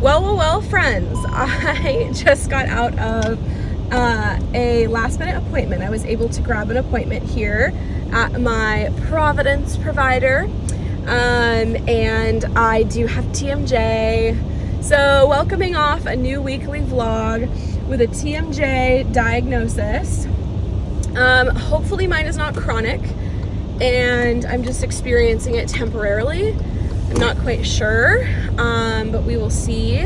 Well, friends, I just got out of a last minute appointment. I was able to grab an appointment here at my Providence provider, and I do have TMJ. So welcoming off a new weekly vlog with a TMJ diagnosis. Hopefully mine is not chronic and I'm just experiencing it temporarily. I'm not quite sure, but we will see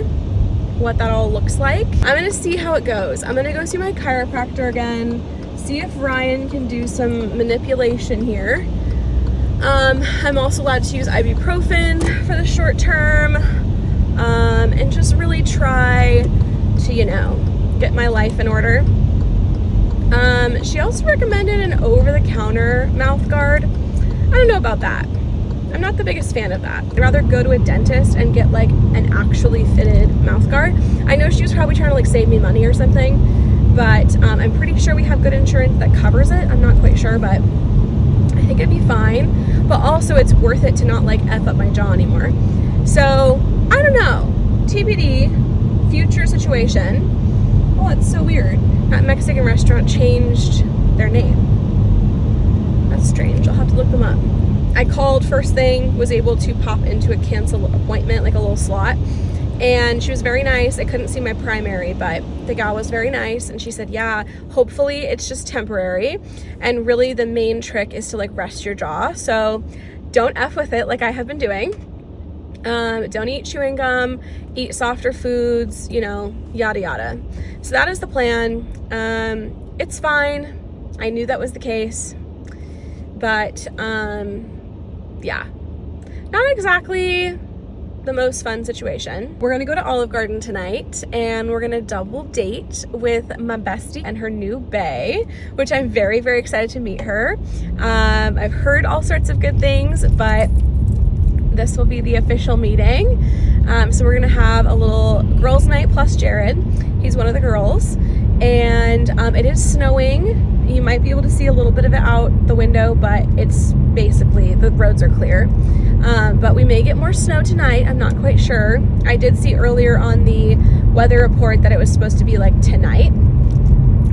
what that all looks like. I'm gonna see how it goes. I'm gonna go see my chiropractor again, see if Ryan can do some manipulation here. I'm also allowed to use ibuprofen for the short term, and just really try to, get my life in order. She also recommended an over-the-counter mouth guard. I don't know about that. I'm not the biggest fan of that. I'd rather go to a dentist and get like an actually fitted mouth guard. I know she was probably trying to like save me money or something, but I'm pretty sure we have good insurance that covers it. I'm not quite sure, but I think it'd be fine. But also it's worth it to not like F up my jaw anymore. So I don't know, TBD, future situation. Oh, it's so weird. That Mexican restaurant changed their name. That's strange, I'll have to look them up. I called first thing, was able to pop into a cancel appointment, like a little slot, and she was very nice. I couldn't see my primary, but the gal was very nice, and she said, yeah, hopefully it's just temporary, and really the main trick is to like rest your jaw, so don't F with it like I have been doing. Don't eat chewing gum, eat softer foods, yada yada. So that is the plan. It's fine. I knew that was the case, but yeah, not exactly the most fun situation. We're gonna go to Olive Garden tonight and we're gonna double date with my bestie and her new bae, which I'm very, very excited to meet her. I've heard all sorts of good things, but this will be the official meeting. So we're gonna have a little girls' night plus Jared. He's one of the girls, and it is snowing. You might be able to see a little bit of it out the window, but it's basically, the roads are clear. But we may get more snow tonight, I'm not quite sure. I did see earlier on the weather report that it was supposed to be like tonight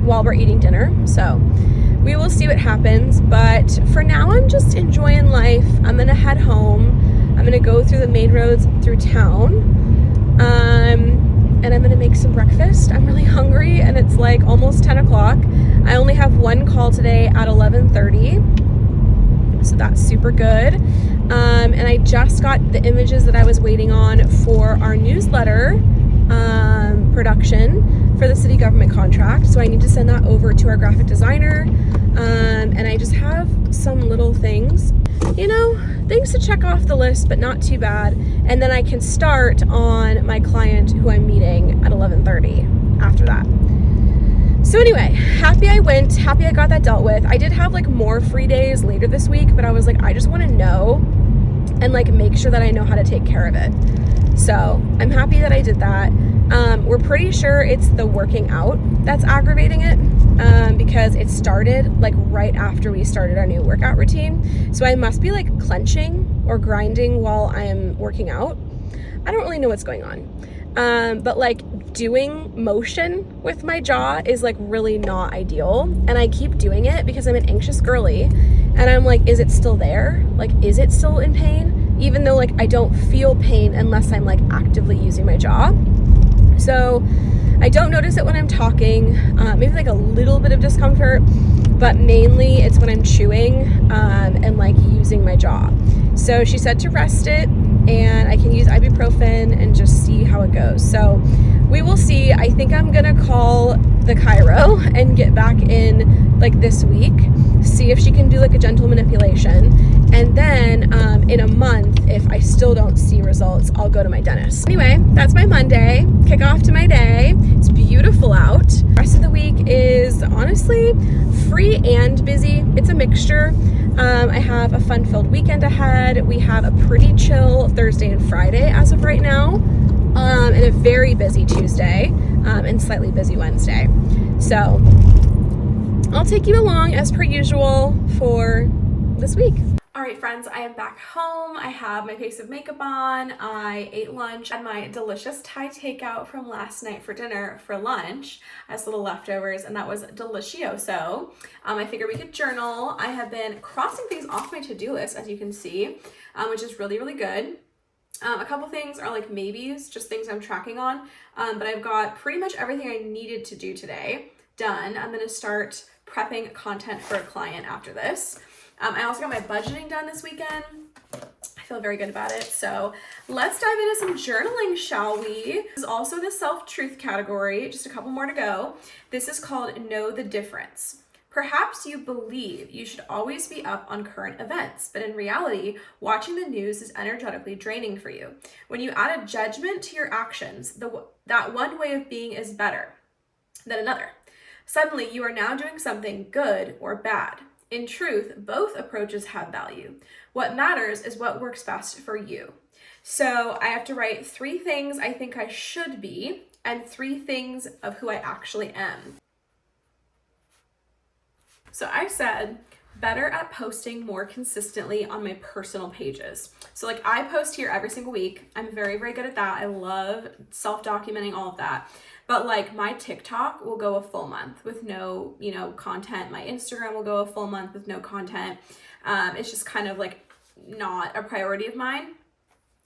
while we're eating dinner. So we will see what happens, but for now I'm just enjoying life. I'm gonna head home. I'm gonna go through the main roads through town, and I'm gonna make some breakfast. I'm really hungry and it's like almost 10 o'clock. I only have one call today at 11:30, so that's super good. And I just got the images that I was waiting on for our newsletter production for the city government contract, so I need to send that over to our graphic designer, and I just have some little things, things to check off the list, but not too bad, and then I can start on my client who I'm meeting at 11:30 after that. So anyway, happy I went, happy I got that dealt with. I did have like more free days later this week, but I was like, I just want to know and like make sure that I know how to take care of it. So I'm happy that I did that. We're pretty sure it's the working out that's aggravating it, because it started like right after we started our new workout routine. So I must be like clenching or grinding while I'm working out. I don't really know what's going on. But like doing motion with my jaw is like really not ideal. And I keep doing it because I'm an anxious girly. And I'm like, is it still there? Like, is it still in pain? Even though like I don't feel pain unless I'm like actively using my jaw. So I don't notice it when I'm talking, maybe like a little bit of discomfort, but mainly it's when I'm chewing and like using my jaw. So she said to rest it, and I can use ibuprofen and just see how it goes. So we will see. I think I'm gonna call the chiro and get back in like this week, see if she can do like a gentle manipulation, and then in a month, if I still don't see results, I'll go to my dentist. Anyway, that's my Monday, kick off to my day. It's beautiful out. The rest of the week is honestly free and busy. It's a mixture. I have a fun-filled weekend ahead. We have a pretty chill Thursday and Friday as of right now, and a very busy Tuesday, and slightly busy Wednesday. So I'll take you along as per usual for this week. All All right, friends, I am back home. I have my face of makeup on. I ate lunch, had my delicious Thai takeout from last night for dinner for lunch as little leftovers, and that was delicioso. I figured we could journal. I have been crossing things off my to-do list, as you can see, which is really, really good. A couple things are like maybes, just things I'm tracking on, but I've got pretty much everything I needed to do today done. I'm gonna start prepping content for a client after this. I also got my budgeting done this weekend. I feel very good about it. So let's dive into some journaling, shall we? This is also the self-truth category, just a couple more to go. This is called Know the Difference. Perhaps you believe you should always be up on current events, but in reality, watching the news is energetically draining for you. When you add a judgment to your actions, that one way of being is better than another. Suddenly, you are now doing something good or bad. In truth, both approaches have value. What matters is what works best for you. So I have to write 3 things I think I should be and 3 things of who I actually am. So I said, better at posting more consistently on my personal pages. So like I post here every single week. I'm very, very good at that. I love self-documenting all of that. But like my TikTok will go a full month with no, content. My Instagram will go a full month with no content. It's just kind of like not a priority of mine.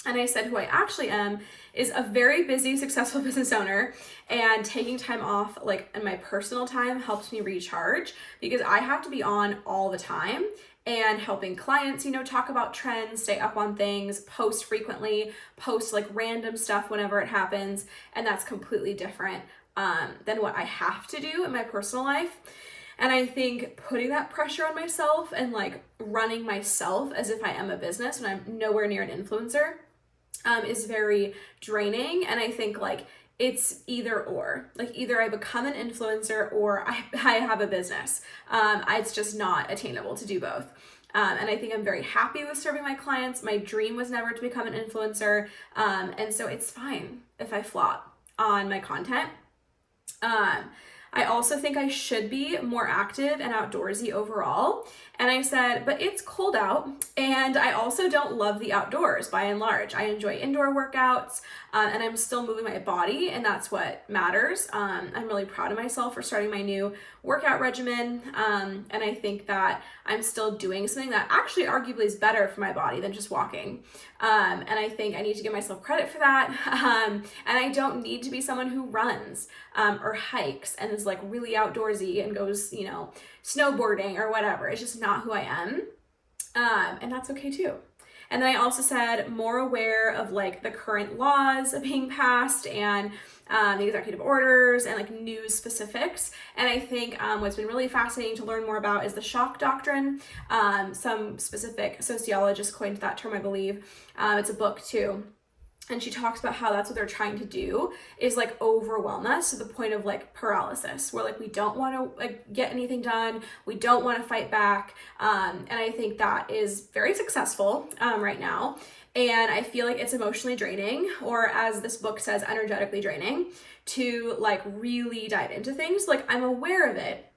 And I said who I actually am is a very busy, successful business owner, and taking time off like in my personal time helps me recharge because I have to be on all the time and helping clients, talk about trends, stay up on things, post frequently, post like random stuff whenever it happens. And that's completely different than what I have to do in my personal life. And I think putting that pressure on myself and like running myself as if I am a business when I'm nowhere near an influencer is very draining. And I think like it's either or, like either I become an influencer or I have a business. It's just not attainable to do both. And I think I'm very happy with serving my clients. My dream was never to become an influencer. And so it's fine if I flop on my content. I also think I should be more active and outdoorsy overall. And I said, but it's cold out and I also don't love the outdoors by and large. I enjoy indoor workouts and I'm still moving my body and that's what matters. I'm really proud of myself for starting my new workout regimen. And I think that I'm still doing something that actually arguably is better for my body than just walking. And I think I need to give myself credit for that. And I don't need to be someone who runs or hikes and is like really outdoorsy and goes, snowboarding or whatever. It's just not who I am. And that's okay too. And then I also said more aware of like the current laws being passed and the executive orders and like news specifics. And I think what's been really fascinating to learn more about is the shock doctrine. Some specific sociologists coined that term, I believe. It's a book too. And she talks about how that's what they're trying to do is like overwhelm us to the point of like paralysis where like we don't want to like get anything done. We don't want to fight back. And I think that is very successful right now. And I feel like it's emotionally draining, or as this book says, energetically draining to like really dive into things. Like I'm aware of it,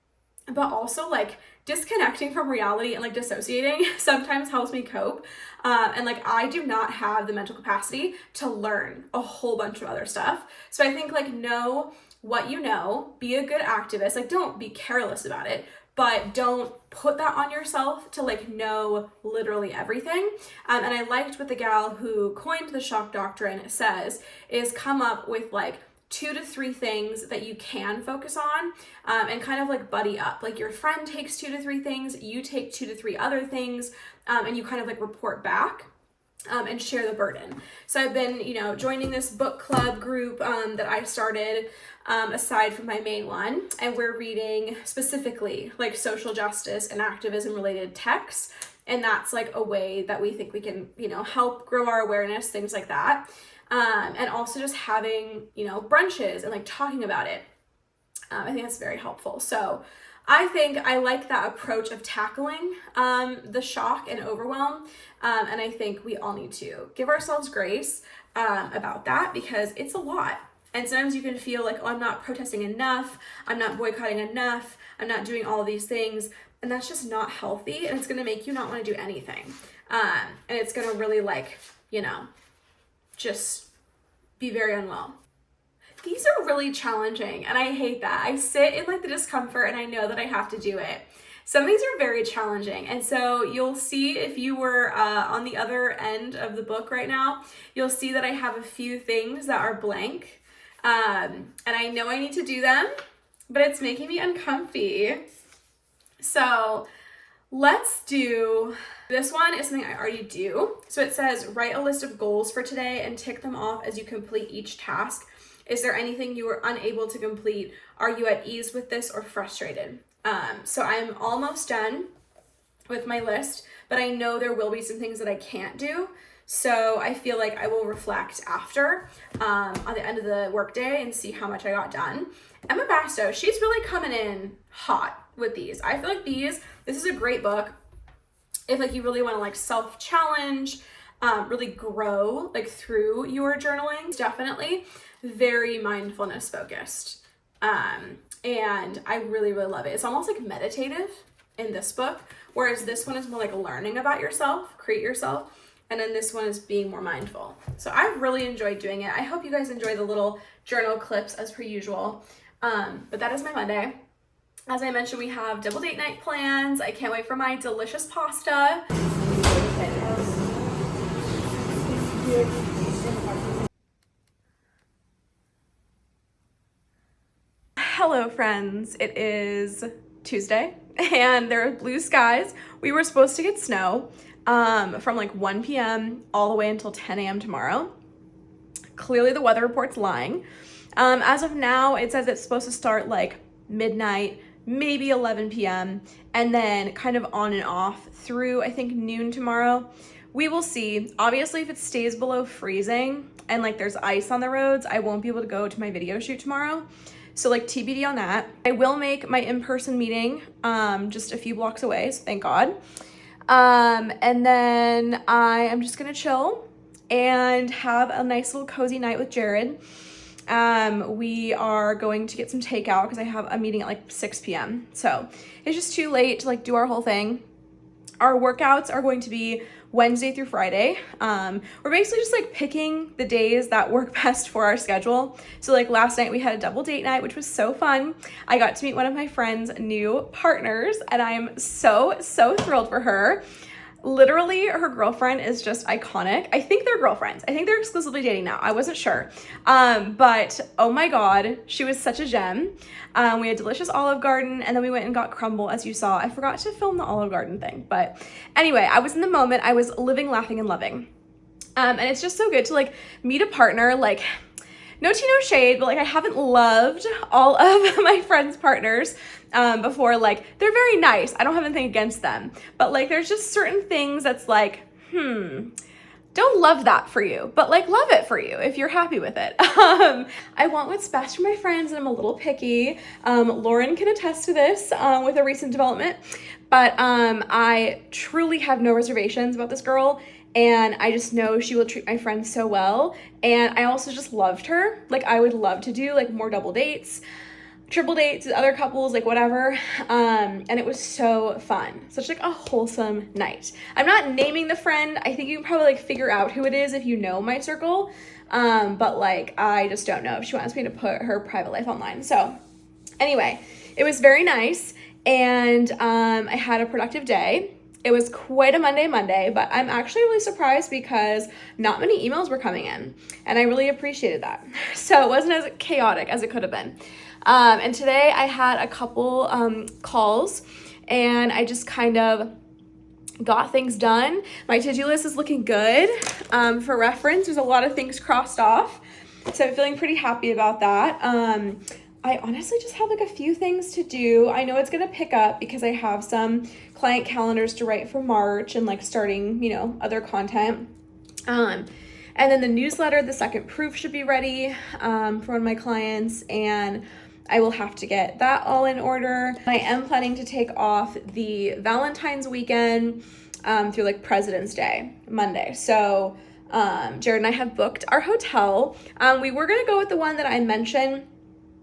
but also like disconnecting from reality and like dissociating sometimes helps me cope. And like I do not have the mental capacity to learn a whole bunch of other stuff. So I think like know what you know, be a good activist, like don't be careless about it, but don't put that on yourself to like know literally everything. And I liked what the gal who coined the shock doctrine says is come up with like 2 to 3 things that you can focus on and kind of like buddy up. Like your friend takes 2 to 3 things, you take 2 to 3 other things, and you kind of like report back and share the burden. So I've been, joining this book club group that I started aside from my main one, and we're reading specifically like social justice and activism related texts. And that's like a way that we think we can, help grow our awareness, things like that. And also just having, brunches and like talking about it. I think that's very helpful. So I think I like that approach of tackling the shock and overwhelm. And I think we all need to give ourselves grace about that because it's a lot. And sometimes you can feel like, oh, I'm not protesting enough. I'm not boycotting enough. I'm not doing all of these things. and that's just not healthy, and it's gonna make you not want to do anything. And it's gonna really, like, you know, just be very unwell. These are really challenging, and I hate that. I sit in like the discomfort, and I know that I have to do it. Some of these are very challenging, and so you'll see if you were on the other end of the book right now, you'll see that I have a few things that are blank, and I know I need to do them, but it's making me uncomfy. So let's do, this one is something I already do. So it says, write a list of goals for today and tick them off as you complete each task. Is there anything you were unable to complete? Are you at ease with this or frustrated? So I'm almost done with my list, but I know there will be some things that I can't do. So I feel like I will reflect after on the end of the workday and see how much I got done. Emma Basto, she's really coming in hot with these. I feel like this is a great book if like you really want to like self-challenge, really grow like through your journaling. It's definitely very mindfulness focused. And I really, really love it. It's almost like meditative in this book, whereas this one is more like learning about yourself, create yourself, and then this one is being more mindful. So I've really enjoyed doing it. I hope you guys enjoy the little journal clips as per usual. But that is my Monday. As I mentioned, we have double date night plans. I can't wait for my delicious pasta. Hello friends, it is Tuesday and there are blue skies. We were supposed to get snow from like 1 p.m. all the way until 10 a.m. tomorrow. Clearly the weather report's lying. As of now, it says it's supposed to start like midnight, maybe 11 p.m. and then kind of on and off through I think noon tomorrow. We will see. Obviously, if it stays below freezing and like there's ice on the roads, I won't be able to go to my video shoot tomorrow. So like TBD on that. I will make my in-person meeting just a few blocks away, so thank God. And then I am just gonna chill and have a nice little cozy night with Jared. We are going to get some takeout because I have a meeting at like 6 p.m. So it's just too late to like do our whole thing. Our workouts are going to be Wednesday through Friday. We're basically just like picking the days that work best for our schedule. So like last night we had a double date night, which was so fun. I got to meet one of my friend's new partners and I'm so thrilled for her. Literally, her girlfriend is just iconic. I think they're girlfriends. I think they're exclusively dating now. I wasn't sure. But oh my God, she was such a gem. We had delicious Olive Garden and then we went and got crumble as you saw. I forgot to film the Olive Garden thing. But anyway, I was in the moment. I was living, laughing, and loving. And it's just so good to like meet a partner, like no tea, no shade, but like I haven't loved all of my friends' partners before. Like they're very nice. I don't have anything against them, but like there's just certain things that's like, don't love that for you, but like love it for you if you're happy with it. I want what's best for my friends and I'm a little picky. Lauren can attest to this with a recent development, but I truly have no reservations about this girl. And I just know she will treat my friends so well. And I also just loved her. Like I would love to do like more double dates, triple dates with other couples, like whatever. And it was so fun. Such like a wholesome night. I'm not naming the friend. I think you can probably like figure out who it is if you know my circle. But like, I just don't know if she wants me to put her private life online. So anyway, it was very nice. And I had a productive day. It was quite a Monday, but I'm actually really surprised because not many emails were coming in and I really appreciated that. So it wasn't as chaotic as it could have been. And today I had a couple calls and I just kind of got things done. My to-do list is looking good. For reference, there's a lot of things crossed off. So I'm feeling pretty happy about that. I honestly just have like a few things to do. I know it's going to pick up because I have some client calendars to write for March and like starting, you know, other content. And then the newsletter, the second proof should be ready for one of my clients and I will have to get that all in order. I am planning to take off the Valentine's weekend through like President's Day, Monday. So Jared and I have booked our hotel. We were going to go with the one that I mentioned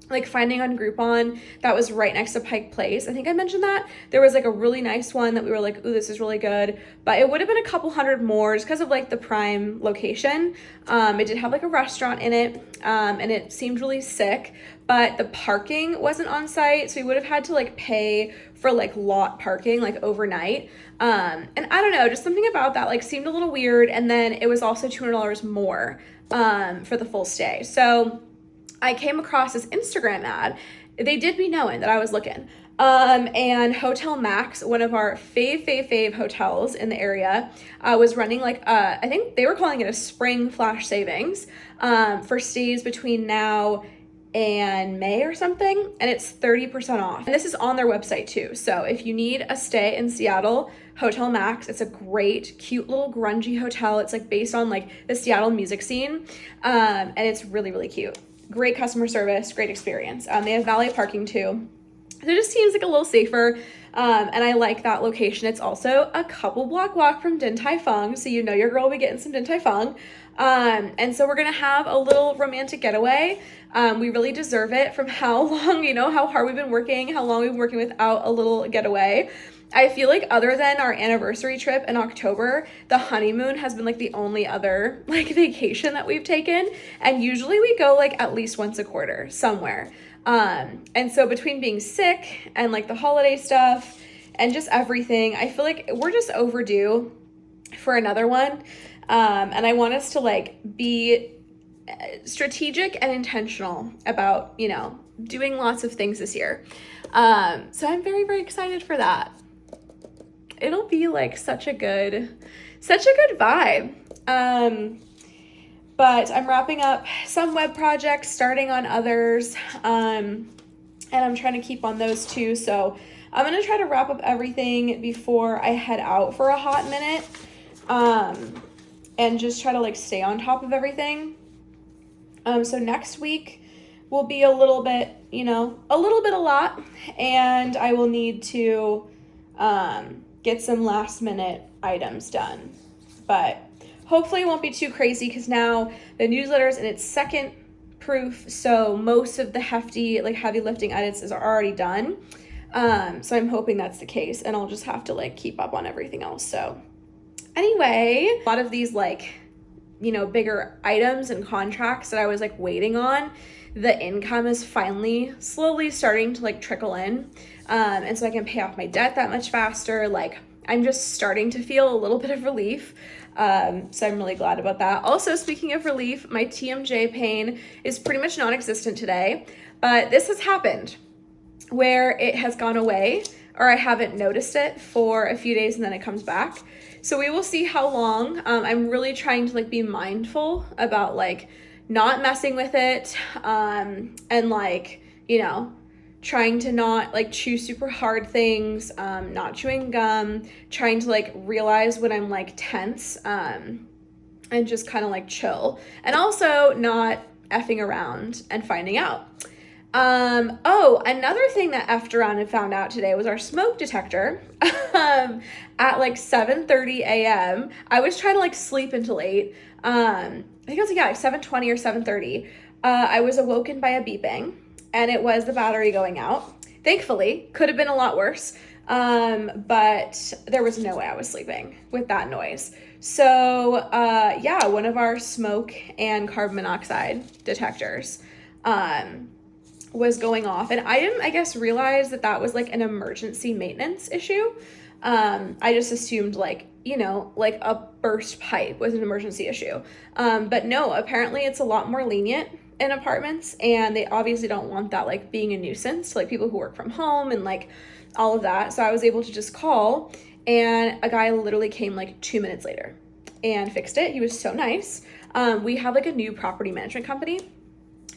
like finding on Groupon that was right next to Pike Place. I think I mentioned that. There was like a really nice one that we were like, ooh, this is really good. But it would have been a couple hundred more just because of like the prime location. It did have like a restaurant in it, and it seemed really sick, but the parking wasn't on site. So we would have had to like pay for like lot parking like overnight. And I don't know, just something about that like seemed a little weird. And then it was also $200 more for the full stay. So I came across this Instagram ad. They did be knowing that I was looking. And Hotel Max, one of our fave hotels in the area, was running like, I think they were calling it a spring flash savings, for stays between now and May or something. And it's 30% off. And this is on their website too. So if you need a stay in Seattle, Hotel Max, it's a great, cute little grungy hotel. It's like based on like the Seattle music scene. And it's really, really cute. Great customer service, great experience. They have valet parking too. So it just seems like a little safer. And I like that location. It's also a couple block walk from Din Tai Fung. So you know your girl will be getting some Din Tai Fung. And so we're going to have a little romantic getaway. We really deserve it from how long, how hard we've been working, how long we've been working without a little getaway. I feel like other than our anniversary trip in October, the honeymoon has been like the only other like vacation that we've taken. And usually we go like at least once a quarter somewhere. And so between being sick and like the holiday stuff and just everything, I feel like we're just overdue for another one. And I want us to like be strategic and intentional about, doing lots of things this year. So I'm very, very excited for that. It'll be like such a good vibe. But I'm wrapping up some web projects, starting on others. And I'm trying to keep on those too. So I'm going to try to wrap up everything before I head out for a hot minute. And just try to like stay on top of everything. So next week will be a little bit a lot, and I will need to, get some last minute items done, but hopefully it won't be too crazy because now the newsletter is in its second proof. So most of the heavy lifting edits is already done. So I'm hoping that's the case, and I'll just have to like keep up on everything else. So anyway, a lot of these bigger items and contracts that I was like waiting on, the income is finally slowly starting to like trickle in. And so I can pay off my debt that much faster. Like I'm just starting to feel a little bit of relief. So I'm really glad about that. Also, speaking of relief, my TMJ pain is pretty much non-existent today, but this has happened where it has gone away or I haven't noticed it for a few days and then it comes back. So we will see how long. I'm really trying to like be mindful about like not messing with it, and like, trying to not like chew super hard things, not chewing gum, trying to like realize when I'm like tense, and just kind of like chill, and also not effing around and finding out. Another thing that effed around and found out today was our smoke detector. At like 7:30 a.m. I was trying to like sleep until 8. I think it was like 7:20 or 7:30. I was awoken by a beeping, and it was the battery going out. Thankfully, could have been a lot worse. But there was no way I was sleeping with that noise. So, one of our smoke and carbon monoxide detectors, was going off, and I didn't, I guess, realize that was like an emergency maintenance issue. I just assumed like a burst pipe was an emergency issue. But no, apparently it's a lot more lenient in apartments, and they obviously don't want that like being a nuisance to like people who work from home and like all of that. So I was able to just call, and a guy literally came like 2 minutes later and fixed it. He was so nice. We have like a new property management company,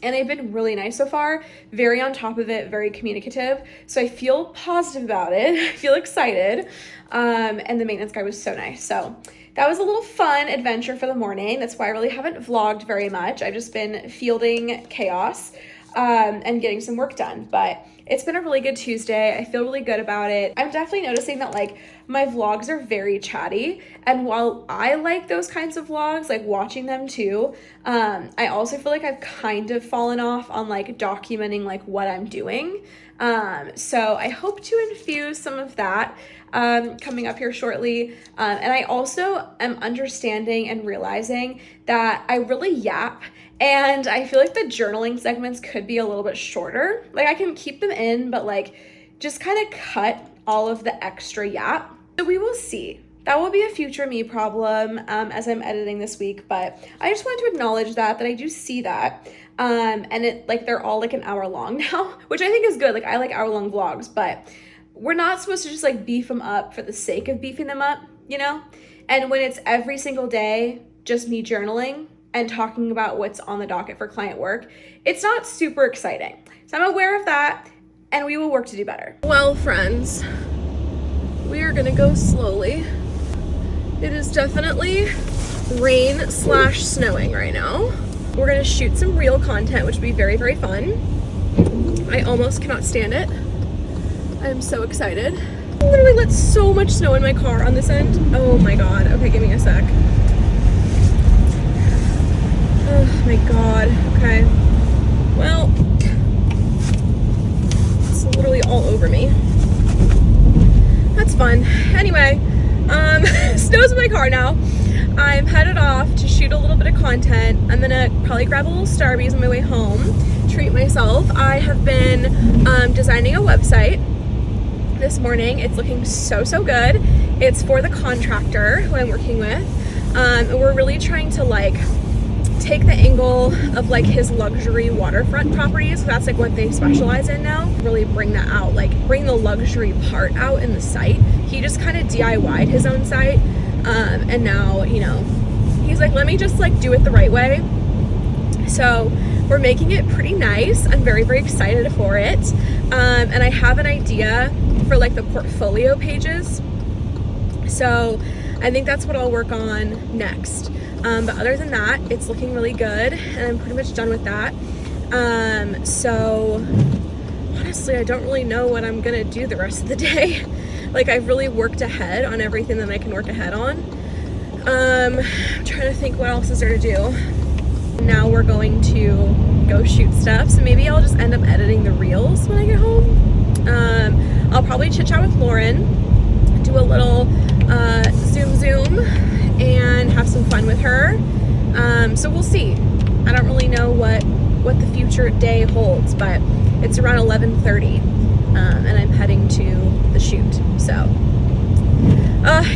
and they've been really nice so far, very on top of it, very communicative. So I feel positive about it. I feel excited. And the maintenance guy was so nice. So that was a little fun adventure for the morning. That's why I really haven't vlogged very much. I've just been fielding chaos. and getting some work done. But it's been a really good Tuesday. I feel really good about it. I'm definitely noticing that like my vlogs are very chatty, and while I like those kinds of vlogs, like watching them too, I also feel like I've kind of fallen off on like documenting like what I'm doing. So I hope to infuse some of that coming up here shortly. And I also am understanding and realizing that I really yap, and I feel like the journaling segments could be a little bit shorter. Like I can keep them in, but like just kind of cut all of the extra yap. So we will see. That will be a future me problem as I'm editing this week, but I just wanted to acknowledge that I do see that. And it like they're all like an hour long now, which I think is good. Like I like hour long vlogs, but we're not supposed to just like beef them up for the sake of beefing them up, you know? And when it's every single day, just me journaling and talking about what's on the docket for client work, it's not super exciting. So I'm aware of that, and we will work to do better. Well, friends, we are gonna go slowly. It is definitely rain/snowing right now. We're gonna shoot some real content, which will be very, very fun. I almost cannot stand it. I am so excited. I literally let so much snow in my car on this end. Oh my God. Okay, give me a sec. Oh my God. Okay. Well, it's literally all over me. That's fun. Anyway, snow's in my car now. I'm headed off to shoot a little bit of content. I'm gonna probably grab a little Starbucks on my way home, treat myself. I have been designing a website this morning. It's looking so good. It's for the contractor who I'm working with. And we're really trying to like take the angle of like his luxury waterfront properties. That's like what they specialize in now. Really bring that out, like bring the luxury part out in the site. He just kind of DIY'd his own site. And now, you know, he's like, let me just like do it the right way. So we're making it pretty nice. I'm very, very excited for it. And I have an idea for like the portfolio pages. So I think that's what I'll work on next. But other than that, it's looking really good, and I'm pretty much done with that. So honestly, I don't really know what I'm gonna do the rest of the day. Like I've really worked ahead on everything that I can work ahead on. I'm trying to think what else is there to do. Now we're going to go shoot stuff, so maybe I'll just end up editing the reels when I get home. I'll probably chit chat with Lauren, do a little Zoom and have some fun with her. So we'll see. I don't really know what the future day holds, but it's around 11:30, and I'm heading to the shoot. So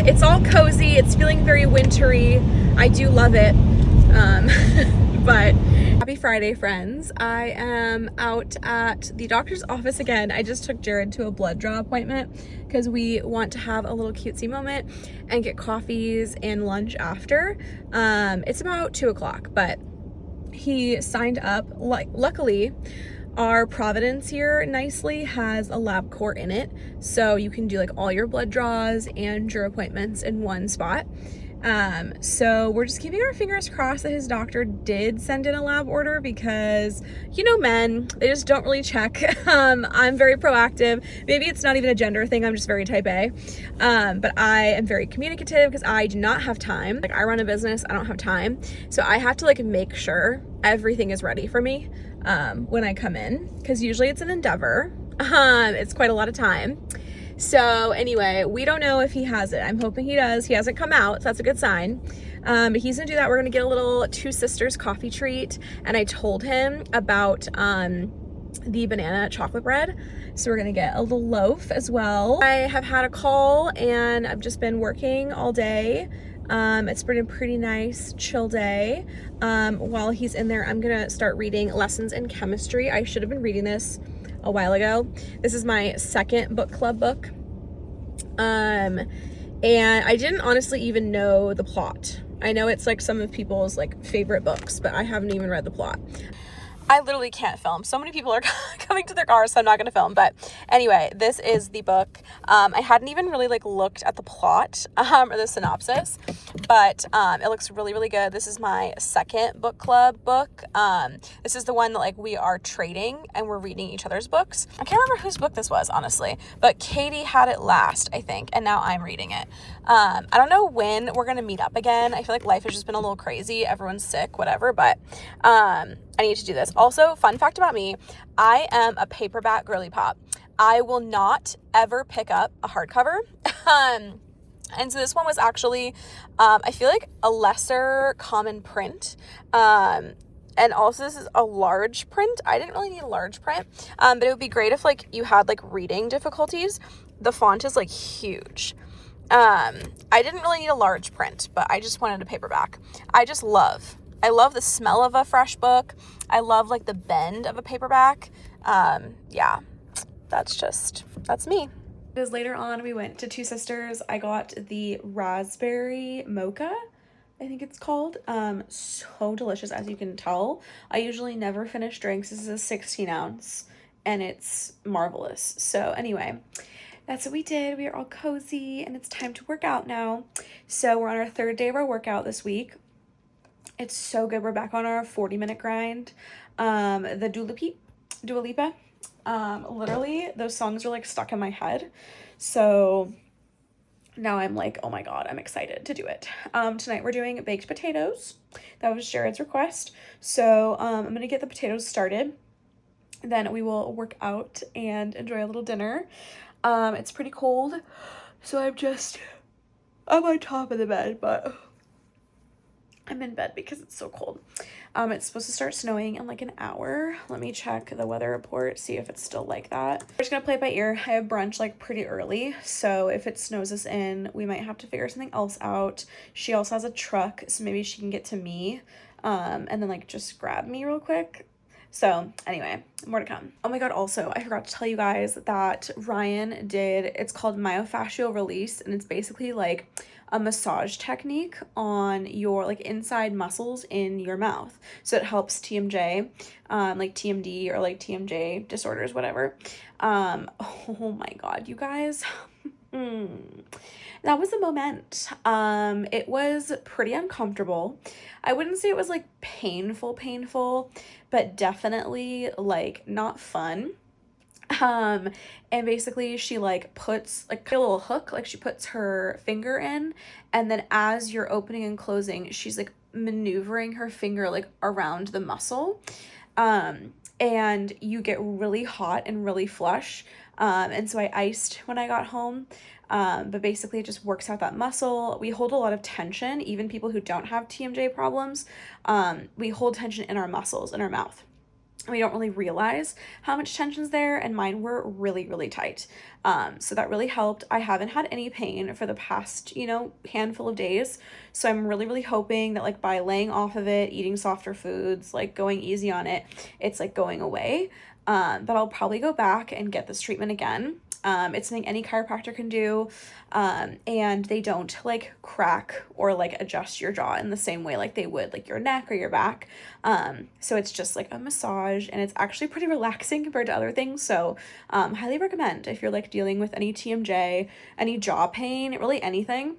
it's all cozy. It's feeling very wintry. I do love it. But happy Friday, friends. I am out at the doctor's office again. I just took Jared to a blood draw appointment because we want to have a little cutesy moment and get coffees and lunch after. It's about 2 o'clock, but he signed up. Luckily, our Providence here nicely has a LabCorp in it, so you can do like all your blood draws and your appointments in one spot. So we're just keeping our fingers crossed that his doctor did send in a lab order, because, you know, men, they just don't really check. I'm very proactive. Maybe it's not even a gender thing. I'm just very type A. But I am very communicative because I do not have time. Like I run a business, I don't have time. So I have to like make sure everything is ready for me, when I come in, because usually it's an endeavor. It's quite a lot of time. So anyway, we don't know if he has it. I'm hoping he does. He hasn't come out, so that's a good sign. But he's gonna do that. We're gonna get a little Two Sisters coffee treat, and I told him about the banana chocolate bread, so we're gonna get a little loaf as well. I have had a call, and I've just been working all day. It's been a pretty nice, chill day. While he's in there, I'm gonna start reading Lessons in Chemistry. I should have been reading this a while ago. This is my second book club book. And I didn't honestly even know the plot. I know it's like some of people's like favorite books, but I haven't even read the plot. I literally can't film. So many people are coming to their car, so I'm not going to film. But anyway, this is the book. I hadn't even really like looked at the plot or the synopsis, but it looks really, really good. This is my second book club book. This is the one that like we are trading and we're reading each other's books. I can't remember whose book this was, honestly, but Katie had it last, I think, and now I'm reading it. I don't know when we're going to meet up again. I feel like life has just been a little crazy. Everyone's sick, whatever, but I need to do this. Also, fun fact about me, I am a paperback girly pop. I will not ever pick up a hardcover. And so this one was actually, I feel like a lesser common print. And also this is a large print. I didn't really need a large print, but it would be great if like you had like reading difficulties. The font is like huge. I didn't really need a large print, but I just wanted a paperback. I love the smell of a fresh book. I love like the bend of a paperback. Yeah, that's me. Because later on we went to Two Sisters. I got the raspberry mocha, I think it's called. So delicious, as you can tell. I usually never finish drinks. This is a 16 ounce and it's marvelous. So anyway, that's what we did. We are all cozy and it's time to work out now. So we're on our third day of our workout this week. It's so good. We're back on our 40-minute grind. The Dua Lipa. Literally those songs are like stuck in my head. So now I'm like, oh my God, I'm excited to do it. Tonight we're doing baked potatoes. That was Jared's request. So, I'm going to get the potatoes started. Then we will work out and enjoy a little dinner. It's pretty cold. So I'm on top of the bed, but I'm in bed because it's so cold. It's supposed to start snowing in like an hour. Let me check the weather report, see if it's still like that. We're just gonna play it by ear. I have brunch like pretty early, so if it snows us in, we might have to figure something else out. She also has a truck, so maybe she can get to me, and then like just grab me real quick. So anyway, more to come. Oh my God, also, I forgot to tell you guys that Ryan did, it's called myofascial release, and it's basically like a massage technique on your like inside muscles in your mouth. So it helps TMJ, like TMD or like TMJ disorders, whatever. Oh my God, you guys. That was the moment. It was pretty uncomfortable. I wouldn't say it was like painful, but definitely like not fun. And basically she like puts like a little hook, like she puts her finger in, and then as you're opening and closing, she's like maneuvering her finger like around the muscle. And you get really hot and really flush. And so I iced when I got home. But basically it just works out that muscle. We hold a lot of tension, even people who don't have TMJ problems. We hold tension in our muscles, in our mouth. We don't really realize how much tension's there, and mine were really, really tight. So that really helped. I haven't had any pain for the past, handful of days. So I'm really, really hoping that like by laying off of it, eating softer foods, like going easy on it, it's like going away. But I'll probably go back and get this treatment again. It's something any chiropractor can do, and they don't like crack or like adjust your jaw in the same way like they would like your neck or your back. So it's just like a massage, and it's actually pretty relaxing compared to other things. So highly recommend if you're like dealing with any TMJ, any jaw pain, really anything.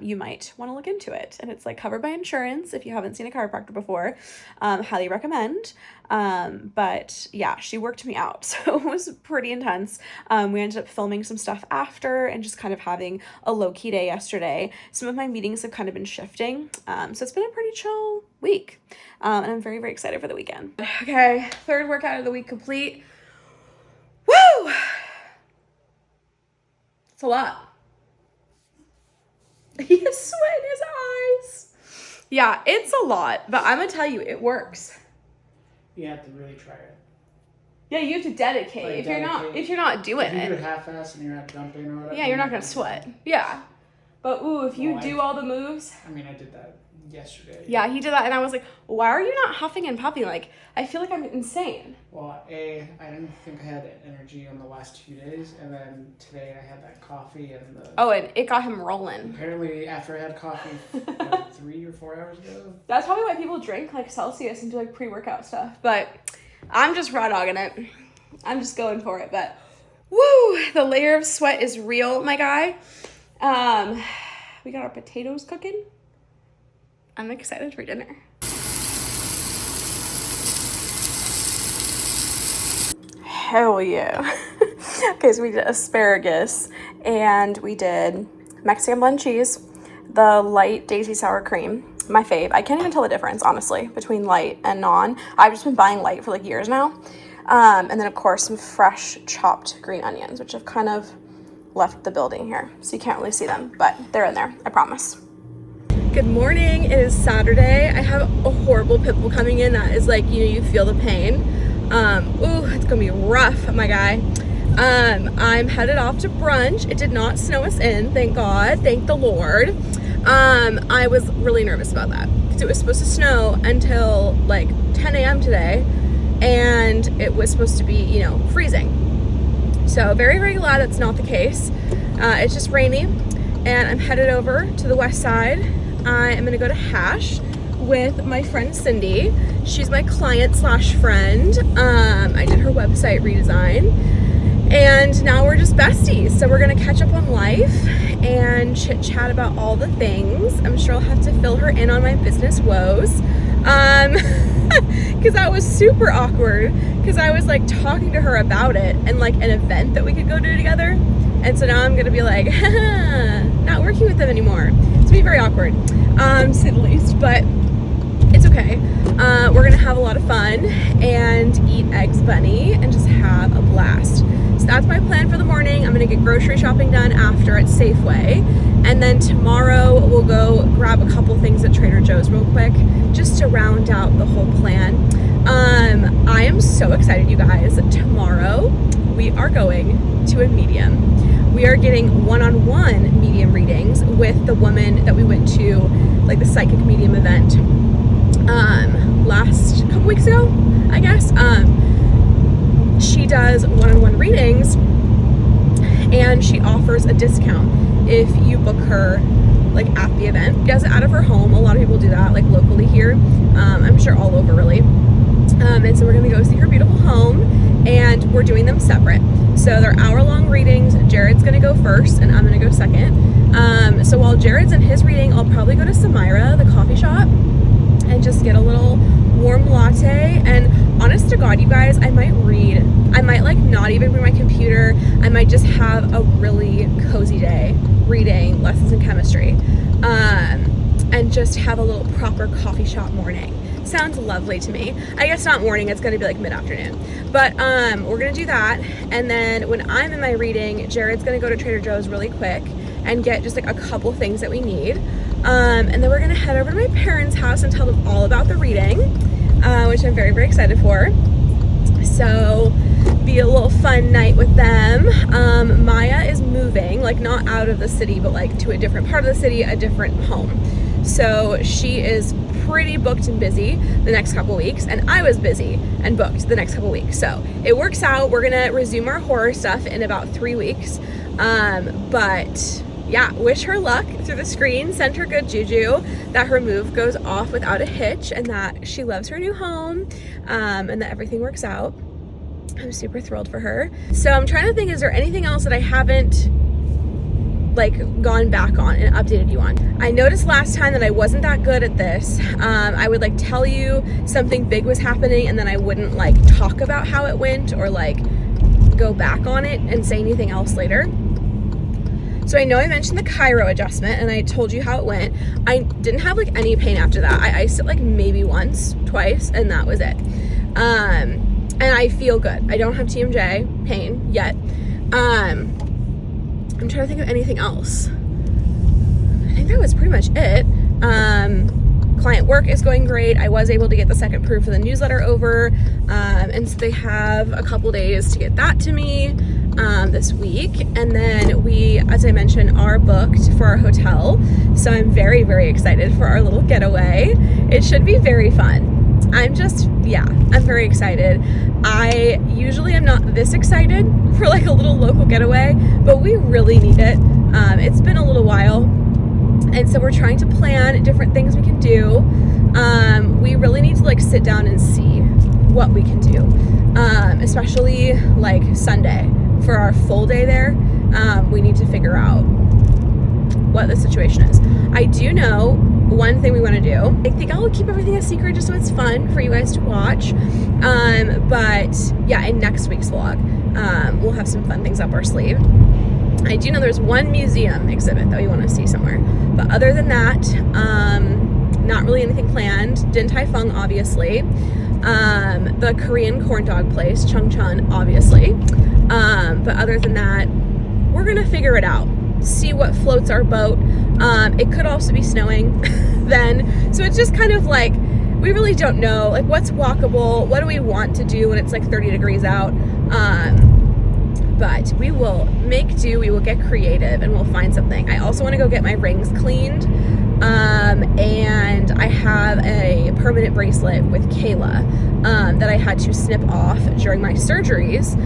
You might want to look into it, and it's like covered by insurance if you haven't seen a chiropractor before. Highly recommend. But yeah, she worked me out, so it was pretty intense. We ended up filming some stuff after and just kind of having a low-key day yesterday. Some of my meetings have kind of been shifting, so it's been a pretty chill week, and I'm very, very excited for the weekend. Okay, third workout of the week complete. Woo! It's a lot. He has sweat in his eyes. Yeah, it's a lot, but I'm gonna tell you, it works. You have to really try it. Yeah, you have to dedicate. Like if you're not doing if you do it, half-ass and you're not jumping or whatever. yeah, you're not gonna sweat. Yeah, but if you do all the moves. I mean, I did that yesterday. Yeah, he did that, and I was like, why are you not huffing and puffing? Like, I feel like I'm insane. Well, I didn't think I had energy on the last 2 days, and then today I had that coffee and the... Oh, and it got him rolling. Apparently, after I had coffee 3 or 4 hours ago. That's probably why people drink, like, Celsius and do, like, pre-workout stuff. But I'm just raw dogging it. I'm just going for it, but woo, the layer of sweat is real, my guy. We got our potatoes cooking. I'm excited for dinner. Hell yeah. Okay, so we did asparagus and we did Mexican blend cheese, the light daisy sour cream, my fave. I can't even tell the difference, honestly, between light and non. I've just been buying light for like years now. And then of course some fresh chopped green onions, which have kind of left the building here, so you can't really see them, but they're in there, I promise. Good morning, it is Saturday. I have a horrible pimple coming in that is like, you feel the pain. Ooh, it's gonna be rough, my guy. I'm headed off to brunch. It did not snow us in, thank God, thank the Lord. I was really nervous about that because it was supposed to snow until like 10 a.m. today, and it was supposed to be, freezing. So very, very glad that's not the case. It's just rainy, and I'm headed over to the west side. I am gonna go to Hash with my friend Cindy. She's my client slash friend. I did her website redesign, and now we're just besties. So we're gonna catch up on life and chit chat about all the things. I'm sure I'll have to fill her in on my business woes. Because that was super awkward, because I was like talking to her about it and like an event that we could go do together, and so now I'm gonna be like, not working with them anymore. It's gonna be very awkward, to say the least, but it's okay. We're gonna have a lot of fun and eat eggs bunny and just have a blast. So that's my plan for the morning. I'm gonna get grocery shopping done after at Safeway, and then tomorrow we'll go grab a couple things at Trader Joe's real quick just to round out the whole plan. I am so excited, you guys. Tomorrow we are going to a medium. We are getting one-on-one medium readings with the woman that we went to, like the psychic medium event last couple weeks ago, I guess. She does one-on-one readings, and she offers a discount if you book her like at the event. She does it out of her home. A lot of people do that, like locally here. I'm sure all over, really. And so we're gonna go see her beautiful home, and we're doing them separate. So they're hour-long readings. Jared's gonna go first, and I'm gonna go second. So while Jared's in his reading, I'll probably go to Maiya, the coffee shop, and just get a little warm latte. And honest to God, you guys, I might read. I might like not even bring my computer. I might just have a really cozy day reading lessons in chemistry, and just have a little proper coffee shop morning. Sounds lovely to me. I guess not morning, it's gonna be like mid-afternoon. But we're gonna do that, and then when I'm in my reading, Jared's gonna go to Trader Joe's really quick and get just like a couple things that we need. And then we're gonna head over to my parents' house and tell them all about the reading, which I'm very, very excited for. So be a little fun night with them. Maiya is moving, like not out of the city, but like to a different part of the city, a different home. So she is pretty booked and busy the next couple weeks, and I was busy and booked the next couple weeks. So it works out. We're gonna resume our horror stuff in about 3 weeks. But yeah, wish her luck through the screen, send her good juju, that her move goes off without a hitch, and that she loves her new home, and that everything works out. I'm super thrilled for her. So I'm trying to think, is there anything else that I haven't like gone back on and updated you on? I noticed last time that I wasn't that good at this. I would like tell you something big was happening, and then I wouldn't like talk about how it went or like go back on it and say anything else later. So I know I mentioned the chiro adjustment, and I told you how it went. I didn't have like any pain after that. I iced it like maybe once, twice, and that was it. And I feel good. I don't have TMJ pain yet. I'm trying to think of anything else. I think that was pretty much it. Client work is going great. I was able to get the second proof of the newsletter over, and so they have a couple days to get that to me this week. And then we, as I mentioned, are booked for our hotel. So I'm very, very excited for our little getaway. It should be very fun. I'm very excited. I usually am not this excited for like a little local getaway, but we really need it. It's been a little while, and so we're trying to plan different things we can do. We really need to like sit down and see what we can do. especially like Sunday for our full day there. We need to figure out what the situation is. I do know one thing we want to do. I think I'll keep everything a secret just so it's fun for you guys to watch. But yeah, in next week's vlog, we'll have some fun things up our sleeve. I do know there's one museum exhibit that we want to see somewhere. But other than that, not really anything planned. Din Tai Fung, obviously. The Korean corn dog place, Chung Chun, obviously. But other than that, we're gonna figure it out. See what floats our boat. It could also be snowing then. So it's just kind of like, we really don't know, like what's walkable, what do we want to do when it's like 30 degrees out. But we will make do, we will get creative, and we'll find something. I also want to go get my rings cleaned. And I have a permanent bracelet with Kayla that I had to snip off during my surgeries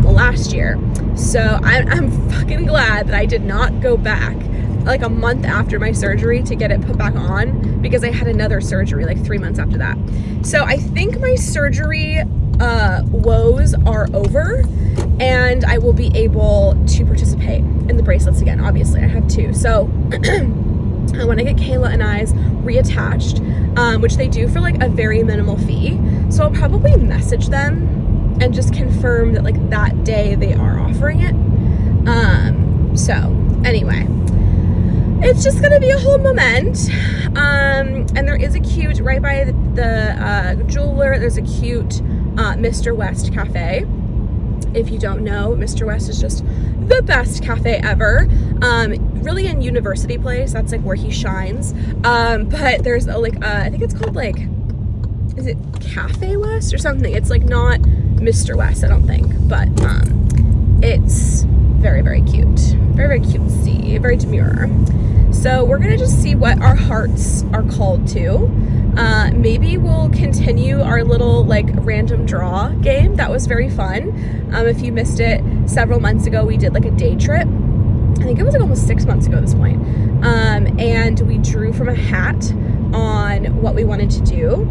last year. So I'm fucking glad that I did not go back like a month after my surgery to get it put back on, because I had another surgery like 3 months after that. So I think my surgery woes are over, and I will be able to participate in the bracelets again. Obviously, I have two. So I want to get Kayla and I's reattached, which they do for like a very minimal fee. So I'll probably message them and just confirm that like that day they are offering it. So anyway, it's just gonna be a whole moment. And there is a cute, right by the jeweler, there's a cute Mr. West cafe. If you don't know, Mr. West is just the best cafe ever. Really in University Place, that's like where he shines. But there's a, like, I think it's called like, is it Cafe West or something? It's like not Mr. West, I don't think, but it's very, very cute. Very, very cutesy, very demure. So we're gonna just see what our hearts are called to. Maybe we'll continue our little like random draw game. That was very fun. If you missed it, several months ago we did like a day trip. I think it was like almost 6 months ago at this point. And we drew from a hat on what we wanted to do.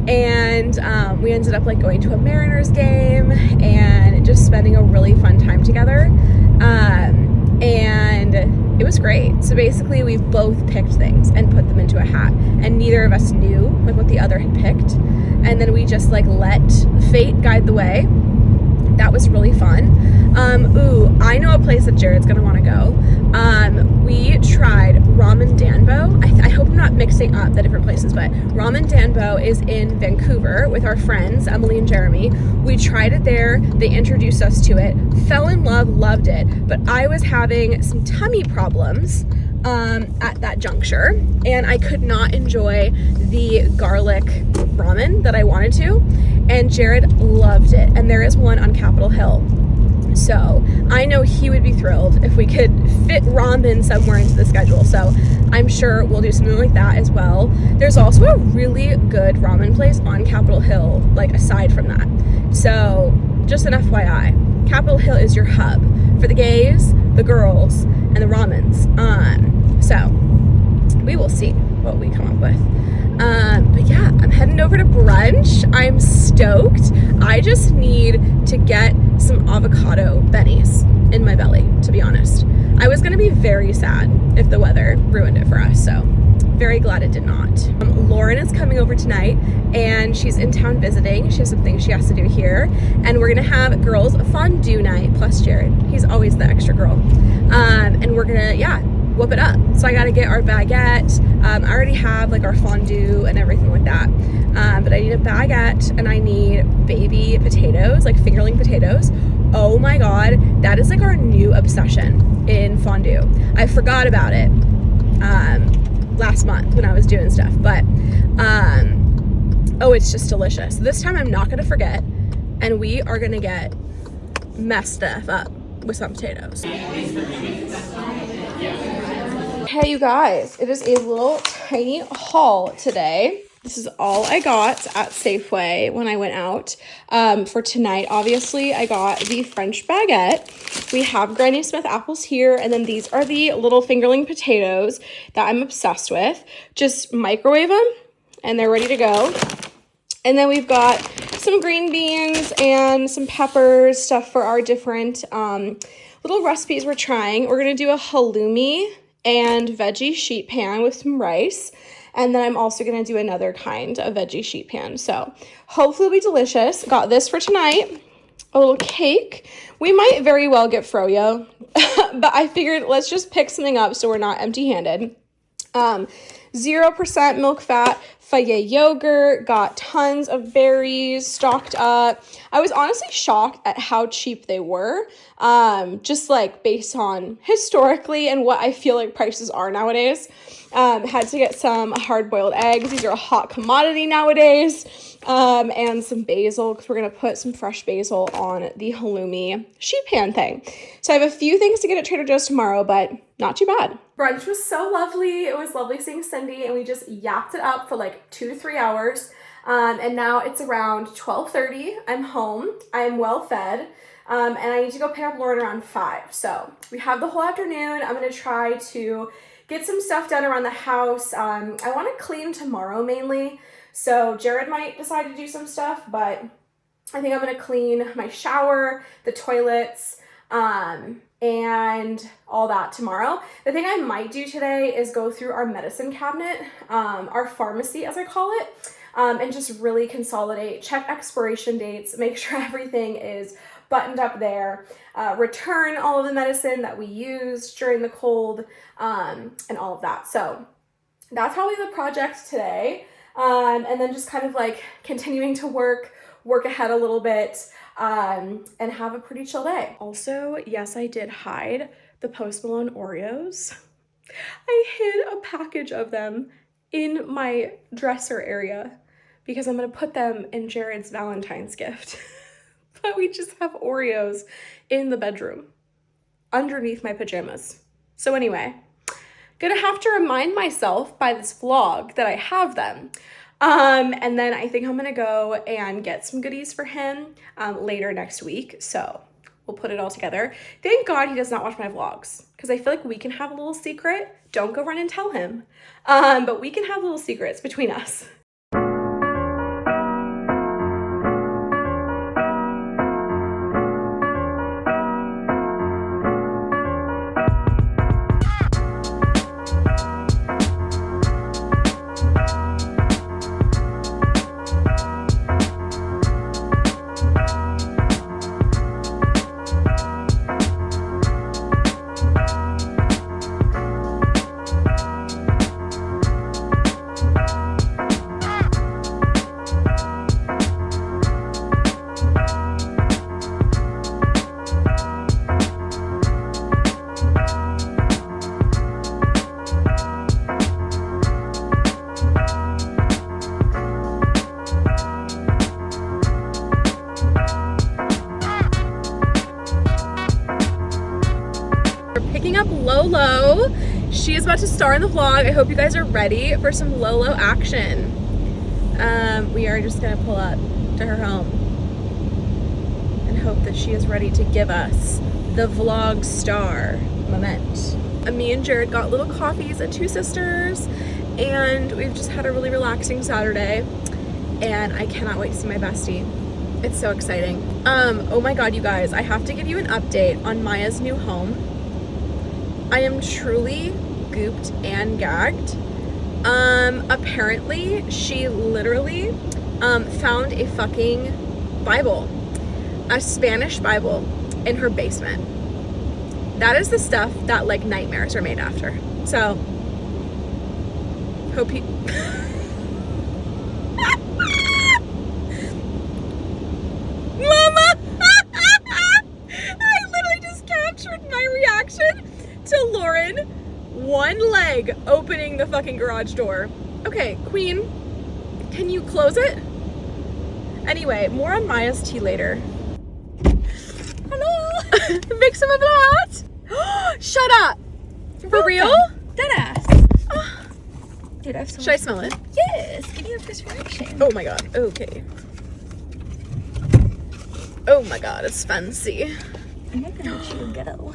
And we ended up like going to a Mariners game and just spending a really fun time together. And it was great. So basically we both picked things and put them into a hat, and neither of us knew like what the other had picked. And then we just like let fate guide the way. That was really fun. Ooh, I know a place that Jared's gonna wanna go. We tried Ramen Danbo. I hope I'm not mixing up the different places, but Ramen Danbo is in Vancouver with our friends, Emily and Jeremy. We tried it there. They introduced us to it, fell in love, loved it. But I was having some tummy problems at that juncture, and I could not enjoy the garlic ramen that I wanted to, and Jared loved it. And there is one on Capitol Hill. So I know he would be thrilled if we could fit ramen somewhere into the schedule. So I'm sure we'll do something like that as well. There's also a really good ramen place on Capitol Hill, like aside from that. So just an FYI, Capitol Hill is your hub for the gays, the girls, and the ramens. So we will see what we come up with. But yeah, I'm heading over to brunch. I'm stoked. I just need to get some avocado bennies in my belly, to be honest. I was gonna be very sad if the weather ruined it for us, so very glad it did not. Lauren is coming over tonight, and she's in town visiting. She has some things she has to do here, and we're gonna have girls fondue night plus Jared. He's always the extra girl. And we're gonna, yeah, whoop it up. So I gotta get our baguette. I already have like our fondue and everything like that. But I need a baguette, and I need baby potatoes, like fingerling potatoes. Oh my God, that is like our new obsession in fondue. I forgot about it last month when I was doing stuff, but oh, it's just delicious. This time I'm not gonna forget, and we are gonna get messed up with some potatoes. Hey you guys, it is a little tiny haul today. This is all I got at Safeway when I went out for tonight. Obviously, I got the French baguette. We have Granny Smith apples here, and then these are the little fingerling potatoes that I'm obsessed with. Just microwave them, and they're ready to go. And then we've got some green beans and some peppers, stuff for our different little recipes we're trying. We're gonna do a halloumi and veggie sheet pan with some rice. And then I'm also gonna do another kind of veggie sheet pan. So hopefully it'll be delicious. Got this for tonight, a little cake. We might very well get froyo, but I figured let's just pick something up so we're not empty-handed. 0% milk fat, Fage yogurt, got tons of berries stocked up. I was honestly shocked at how cheap they were, just like based on historically and what I feel like prices are nowadays. Had to get some hard-boiled eggs. These are a hot commodity nowadays. And some basil, because we're going to put some fresh basil on the halloumi sheet pan thing. So I have a few things to get at Trader Joe's tomorrow, but not too bad. Brunch was so lovely. It was lovely seeing Cindy, and we just yapped it up for like 2 to 3 hours. And now it's around 12:30. I'm home. I'm well fed. And I need to go pick up Lauren around 5. So we have the whole afternoon. I'm going to try to get some stuff done around the house. I want to clean tomorrow mainly. So Jared might decide to do some stuff, but I think I'm going to clean my shower, the toilets, and all that tomorrow. The thing I might do today is go through our medicine cabinet, our pharmacy as I call it, and just really consolidate, check expiration dates, make sure everything is buttoned up there, return all of the medicine that we used during the cold, and all of that. So that's probably the project today. And then just kind of like continuing to work ahead a little bit, and have a pretty chill day. Also, yes, I did hide the Post Malone Oreos. I hid a package of them in my dresser area because I'm gonna put them in Jared's Valentine's gift. But we just have Oreos in the bedroom underneath my pajamas. So anyway, gonna have to remind myself by this vlog that I have them. And then I think I'm gonna go and get some goodies for him later next week. So we'll put it all together. Thank God he does not watch my vlogs, because I feel like we can have a little secret. Don't go run and tell him. But we can have little secrets between us. Lolo. She is about to star in the vlog. I hope you guys are ready for some Lolo action. We are just gonna pull up to her home and hope that she is ready to give us the vlog star moment. Me and Jared got little coffees at Two Sisters, and we've just had a really relaxing Saturday, and I cannot wait to see my bestie. It's so exciting. Oh my God, you guys, I have to give you an update on Maiya's new home. I am truly gooped and gagged. Apparently she literally found a fucking Bible, a Spanish Bible in her basement. That is the stuff that like nightmares are made after. So hope you Mama I literally just captured my reaction to Lauren, one leg opening the fucking garage door. Okay, Queen, can you close it? Anyway, more on Maiya's tea later. Hello! Mix some of that? Shut up! For real? Deadass. Oh. Dude, I have so Should I smell it? Yes, give me a first reaction. Oh my God, okay. Oh my God, it's fancy. I'm not gonna let you go.